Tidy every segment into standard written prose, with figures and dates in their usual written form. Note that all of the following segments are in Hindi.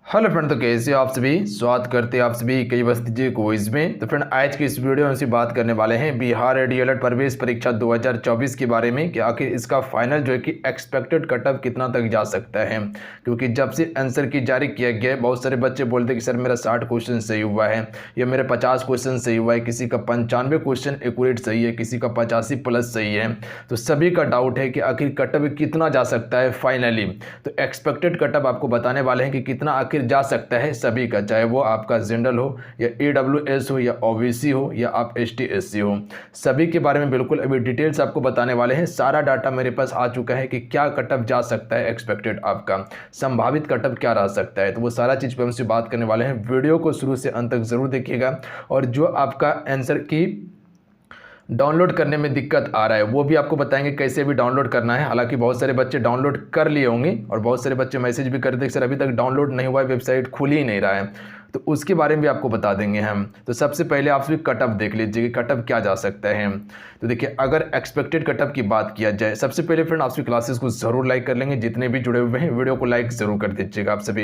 हेलो फ्रेंड, तो कैसे हो आप सभी। स्वागत करते हैं आप सभी कई बस्ती क्विज में। तो फ्रेंड, आज की इस वीडियो में हम बात करने वाले हैं बिहार डीएलएड प्रवेश परीक्षा 2024 के बारे में कि आखिर इसका फाइनल जो है कि एक्सपेक्टेड कटऑफ कितना तक जा सकता है। क्योंकि जब से आंसर की जारी किया गया है, बहुत सारे बच्चे बोलते हैं कि सर मेरा 60 क्वेश्चन सही हुआ है या मेरे 50 क्वेश्चन सही हुआ है, किसी का 95 क्वेश्चन एक्यूरेट सही है, किसी का 85 प्लस सही है। तो सभी का डाउट है कि आखिर कटऑफ कितना जा सकता है फाइनली। तो एक्सपेक्टेड कटऑफ आपको बताने वाले हैं कि कितना आखिर जा सकता है सभी का, चाहे वो आपका जनरल हो या ईडब्ल्यूएस हो या ओबीसी हो या आप एसटी एससी हो। सभी के बारे में बिल्कुल अभी डिटेल्स आपको बताने वाले हैं। सारा डाटा मेरे पास आ चुका है कि क्या कटऑफ जा सकता है, एक्सपेक्टेड आपका संभावित कटऑफ क्या रह सकता है। तो वो सारा चीज़ पर हमसे बात करने वाले हैं। वीडियो को शुरू से अंत तक जरूर देखिएगा। और जो आपका आंसर की डाउनलोड करने में दिक्कत आ रहा है वो भी आपको बताएंगे कैसे भी डाउनलोड करना है। हालांकि बहुत सारे बच्चे डाउनलोड कर लिए होंगे और बहुत सारे बच्चे मैसेज भी करते हैं सर अभी तक डाउनलोड नहीं हुआ है, वेबसाइट खुल ही नहीं रहा है। तो उसके बारे में भी आपको बता देंगे हम। तो सबसे पहले आप सभी कटऑफ देख लीजिए कि कटऑफ क्या जा सकता है। तो देखिए, अगर एक्सपेक्टेड कटऑफ की बात किया जाए, सबसे पहले फ्रेंड आप सभी क्लासेस को जरूर लाइक कर लेंगे। जितने भी जुड़े हुए हैं वीडियो को लाइक जरूर कर दीजिएगा, आप सभी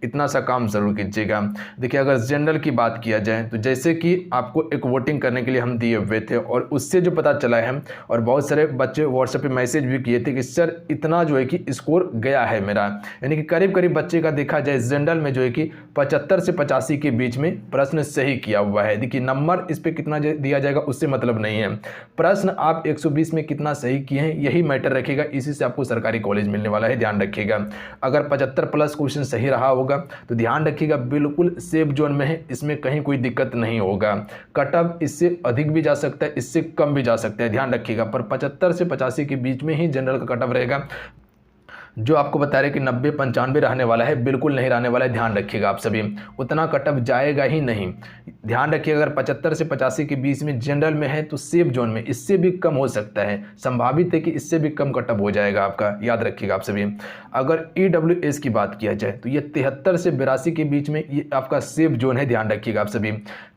इतना सा काम जरूर कीजिएगा। देखिए, अगर जनरल की बात किया जाए तो जैसे कि आपको एक वोटिंग करने के लिए हम दिए हुए थे और उससे जो पता चला है, और बहुत सारे बच्चे व्हाट्सएप पे मैसेज भी किए थे कि सर इतना जो है कि स्कोर गया है मेरा, यानी कि करीब करीब बच्चे का देखा जाए जनरल में जो है कि 75 से 85 के बीच में प्रश्न सही किया हुआ है। देखिए, नंबर इस पे कितना दिया जाएगा उससे मतलब नहीं है, प्रश्न आप 120 में कितना सही किए हैं यही मैटर रखेगा। इसी से आपको सरकारी कॉलेज मिलने वाला है, ध्यान रखिएगा। अगर 75 प्लस क्वेश्चन सही रहा होगा तो ध्यान रखिएगा बिल्कुल सेफ जोन में है, इसमें कहीं कोई दिक्कत नहीं होगा। कटऑफ इससे अधिक भी जा सकता है, इससे कम भी जा सकता है, ध्यान रखिएगा। पर 75 से 85 के बीच में ही जनरल का कटऑफ रहेगा। जो आपको बता रहे कि 90-95 रहने वाला है, बिल्कुल नहीं रहने वाला है, ध्यान रखिएगा आप सभी। उतना कटऑफ जाएगा ही नहीं, ध्यान रखिएगा। अगर 75 से 85 के बीच में जनरल में है तो सेफ जोन में इससे भी कम हो सकता है, संभावित है कि इससे भी कम कटऑफ हो जाएगा आपका, याद रखिएगा आप सभी। अगर ईडब्ल्यूएस की बात किया जाए तो ये 73 से 82 के बीच में ये आपका सेफ जोन है, ध्यान रखिएगा आप सभी।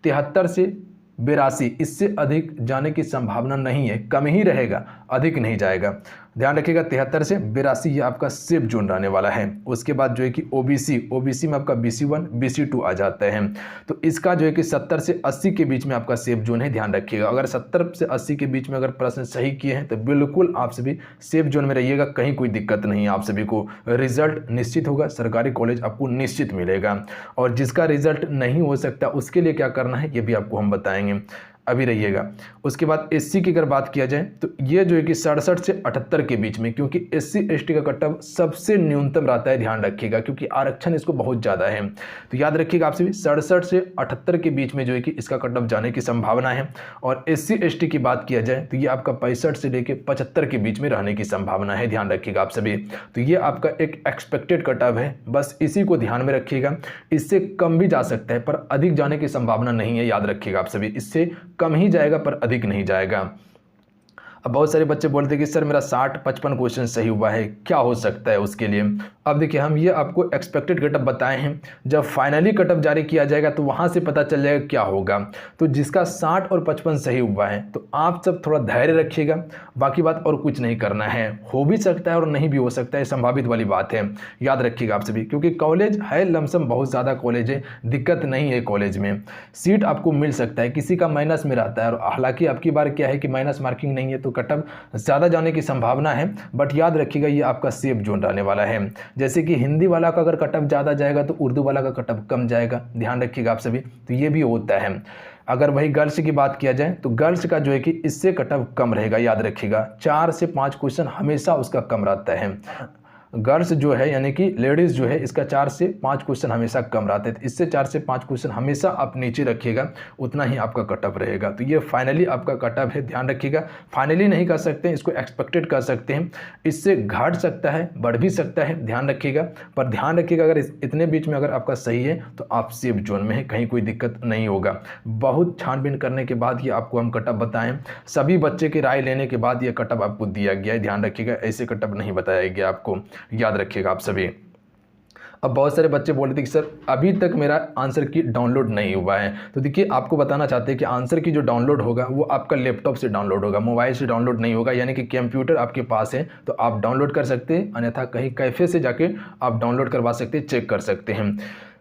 73 से 82, इससे अधिक जाने की संभावना नहीं है, कम ही रहेगा, अधिक नहीं जाएगा, ध्यान रखिएगा। 73 से 82 ये आपका सेफ जोन रहने वाला है। उसके बाद जो है कि ओबीसी में आपका BC1 BC2 आ जाता है। तो इसका जो है कि 70 से 80 के बीच में आपका सेफ जोन है, ध्यान रखिएगा। अगर 70 से 80 के बीच में अगर प्रश्न सही किए हैं तो बिल्कुल आप सभी सेफ जोन में रहिएगा, कहीं कोई दिक्कत नहीं है। आप सभी को रिजल्ट निश्चित होगा, सरकारी कॉलेज आपको निश्चित मिलेगा। और जिसका रिजल्ट नहीं हो सकता उसके लिए क्या करना है ये भी आपको हम बताएंगे, अभी रहिएगा। उसके बाद एससी की अगर बात किया जाए तो ये जो है कि 67 से 78 के बीच में, क्योंकि एससी एसटी का कटऑफ सबसे न्यूनतम रहता है, ध्यान रखिएगा, क्योंकि आरक्षण इसको बहुत ज़्यादा है। तो याद रखिएगा आप सभी 67 से 78 के बीच में जो है कि इसका कटऑफ जाने की संभावना है। और एससी एसटी की बात किया जाए तो ये आपका 65 से लेकर 75 के बीच में रहने की संभावना है, ध्यान रखिएगा आप सभी। तो ये आपका एक एक्सपेक्टेड कटऑफ है, बस इसी को ध्यान में रखिएगा। इससे कम भी जा सकता है पर अधिक जाने की संभावना नहीं है, याद रखिएगा आप सभी। इससे कम ही जाएगा पर अधिक नहीं जाएगा। अब बहुत सारे बच्चे बोलते हैं कि सर मेरा 60-55 क्वेश्चन सही हुआ है, क्या हो सकता है उसके लिए। अब देखिए, हम ये आपको एक्सपेक्टेड कटऑफ बताए हैं, जब फाइनली कटऑफ जारी किया जाएगा तो वहाँ से पता चल जाएगा क्या होगा। तो जिसका 60 और 55 सही हुआ है तो आप सब थोड़ा धैर्य रखिएगा, बाकी बात और कुछ नहीं करना है। हो भी सकता है और नहीं भी हो सकता है, संभावित वाली बात है, याद रखिएगा आप सभी। क्योंकि कॉलेज है लमसम बहुत ज़्यादा कॉलेज है, दिक्कत नहीं है कॉलेज में, सीट आपको मिल सकता है, किसी का माइनस में रहता है। और हालांकि आपकी बार क्या है कि माइनस मार्किंग नहीं है तो कटऑफ ज़्यादा जाने की संभावना है, बट याद रखिएगा ये आपका सेफ जोन रहने वाला है। जैसे कि हिंदी वाला का अगर कटऑफ ज़्यादा जाएगा तो उर्दू वाला का कटऑफ कम जाएगा, ध्यान रखिएगा आप सभी। तो ये भी होता है। अगर वही गर्ल्स की बात किया जाए तो गर्ल्स का जो है कि इससे कटऑफ कम रहेगा, याद रखिएगा। 4 से 5 क्वेश्चन हमेशा उसका कम रहता है। गर्ल्स जो है यानी कि लेडीज़ जो है इसका 4 से 5 क्वेश्चन हमेशा कम रहते हैं। इससे 4 से 5 क्वेश्चन हमेशा आप नीचे रखिएगा, उतना ही आपका कटऑफ रहेगा। तो ये फाइनली आपका कटऑफ है, ध्यान रखिएगा। फाइनली नहीं कर सकते हैं, इसको एक्सपेक्टेड कर सकते हैं। इससे घट सकता है, बढ़ भी सकता है, ध्यान रखिएगा। पर ध्यान रखिएगा अगर इतने बीच में अगर आपका सही है तो आप सेफ जोन में है, कहीं कोई दिक्कत नहीं होगा। बहुत छानबीन करने के बाद ये आपको हम कटऑफ बताएं, सभी बच्चे की राय लेने के बाद ये कटऑफ आपको दिया गया है, ध्यान रखिएगा। ऐसे कटऑफ नहीं बताया गया आपको, याद रखिएगा आप सभी। अब बहुत सारे बच्चे बोल रहे थे कि सर अभी तक मेरा आंसर की डाउनलोड नहीं हुआ है। तो देखिए, आपको बताना चाहते हैं कि आंसर की जो डाउनलोड होगा वो आपका लैपटॉप से डाउनलोड होगा, मोबाइल से डाउनलोड नहीं होगा। यानी कि कंप्यूटर आपके पास है तो आप डाउनलोड कर सकते हैं, अन्यथा कहीं कैफे से जाके आप डाउनलोड करवा सकते हैं, चेक कर सकते हैं।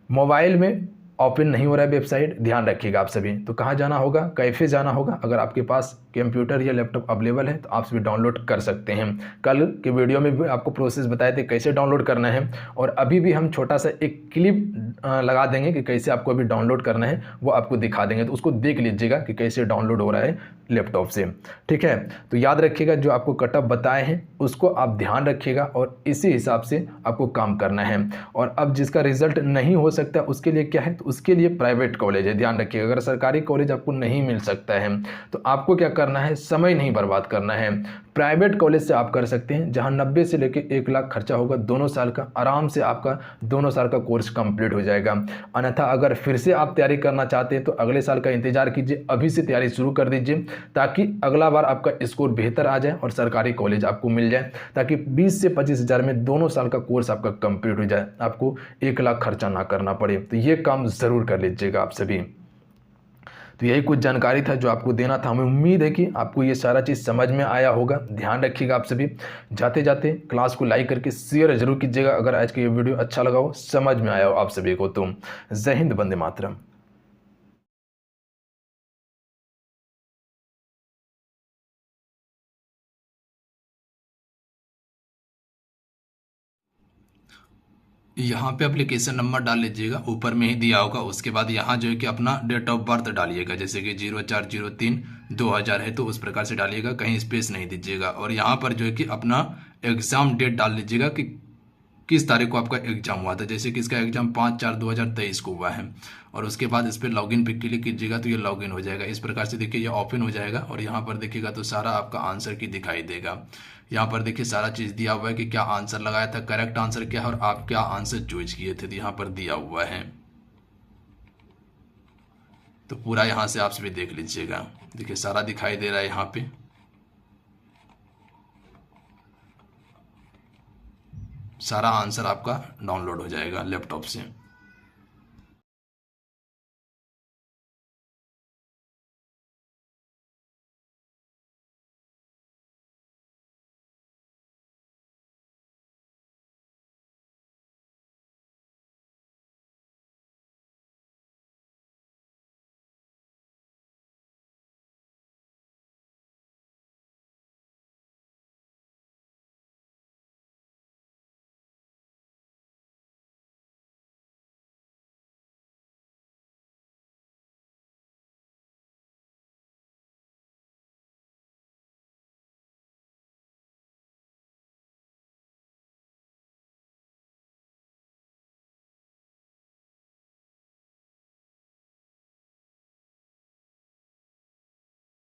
मोबाइल में ओपन नहीं हो रहा है वेबसाइट, ध्यान रखिएगा आप सभी। तो कहाँ जाना होगा, कैफे जाना होगा। अगर आपके पास कंप्यूटर या लैपटॉप अवेलेबल है तो आप सभी डाउनलोड कर सकते हैं। कल के वीडियो में भी आपको प्रोसेस बताए थे कैसे डाउनलोड करना है, और अभी भी हम छोटा सा एक क्लिप लगा देंगे कि कैसे आपको अभी डाउनलोड करना है, वो आपको दिखा देंगे। तो उसको देख लीजिएगा कि कैसे डाउनलोड हो रहा है लैपटॉप से, ठीक है। तो याद रखिएगा जो आपको कटअप बताए हैं उसको आप ध्यान रखिएगा और इसी हिसाब से आपको काम करना है। और अब जिसका रिजल्ट नहीं हो सकता उसके लिए क्या है, तो उसके लिए प्राइवेट कॉलेज है, ध्यान रखिएगा। अगर सरकारी कॉलेज आपको नहीं मिल सकता है तो आपको क्या करना है, समय नहीं बर्बाद करना है। प्राइवेट कॉलेज से आप कर सकते हैं जहां 90 से लेकर 1 लाख खर्चा होगा, दोनों साल का, आराम से आपका दोनों साल का कोर्स कंप्लीट हो जाएगा। अन्यथा अगर फिर से आप तैयारी करना चाहते हैं तो अगले साल का इंतजार कीजिए, अभी से तैयारी शुरू कर दीजिए ताकि अगला बार आपका स्कोर बेहतर आ जाए और सरकारी कॉलेज आपको मिल जाए, ताकि 20 से 25 हज़ार में दोनों साल का कोर्स आपका कंप्लीट हो जाए, आपको 1 लाख खर्चा ना करना पड़े। तो ये काम ज़रूर कर लीजिएगा आप सभी। तो यही कुछ जानकारी था जो आपको देना था। हमें उम्मीद है कि आपको ये सारा चीज़ समझ में आया होगा। ध्यान रखिएगा आप सभी। जाते जाते क्लास को लाइक करके शेयर जरूर कीजिएगा अगर आज का ये वीडियो अच्छा लगा हो, समझ में आया हो आप सभी को। तो जय हिंद, वंदे मातरम। यहाँ पे एप्लीकेशन नंबर डाल लीजिएगा, ऊपर में ही दिया होगा। उसके बाद यहाँ जो है कि अपना डेट ऑफ बर्थ डालिएगा, जैसे कि 04/03/2000 है तो उस प्रकार से डालिएगा, कहीं स्पेस नहीं दीजिएगा। और यहाँ पर जो है कि अपना एग्ज़ाम डेट डाल लीजिएगा कि किस तारीख को आपका एग्जाम हुआ था, जैसे कि इसका एग्जाम 5/4/2023 को हुआ है। और उसके बाद इस पर लॉगिन पे क्लिक कीजिएगा तो ये लॉगिन हो जाएगा। इस प्रकार से देखिए ये ओपन हो जाएगा और यहाँ पर देखिएगा तो सारा आपका आंसर की दिखाई देगा। यहाँ पर देखिए सारा चीज़ दिया हुआ है कि क्या आंसर लगाया था, करेक्ट आंसर क्या है और आप क्या आंसर चूज किए थे, तो यहाँ पर दिया हुआ है। तो पूरा यहाँ से आप सभी देख लीजिएगा, देखिए सारा दिखाई दे रहा है यहाँ पे। सारा आंसर आपका डाउनलोड हो जाएगा लैपटॉप से।